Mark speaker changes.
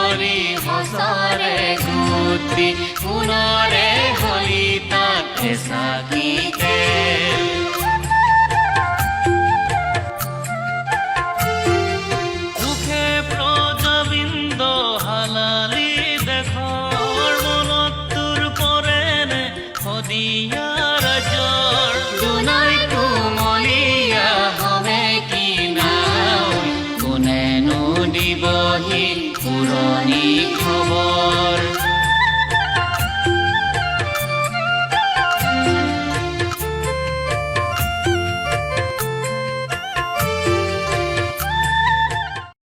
Speaker 1: কৰি হচৰে গুটি সোণৰে হলি তাতে চাকি তেল দুখে প্ৰজাবিন্দ হালালি দেশৰ মনত তোৰ পৰেনে শদিয়া ৰাজৰ দুনাই কুমলীয়া হবে কি নাও কোনেনো দিবহি পুৰণি খবৰ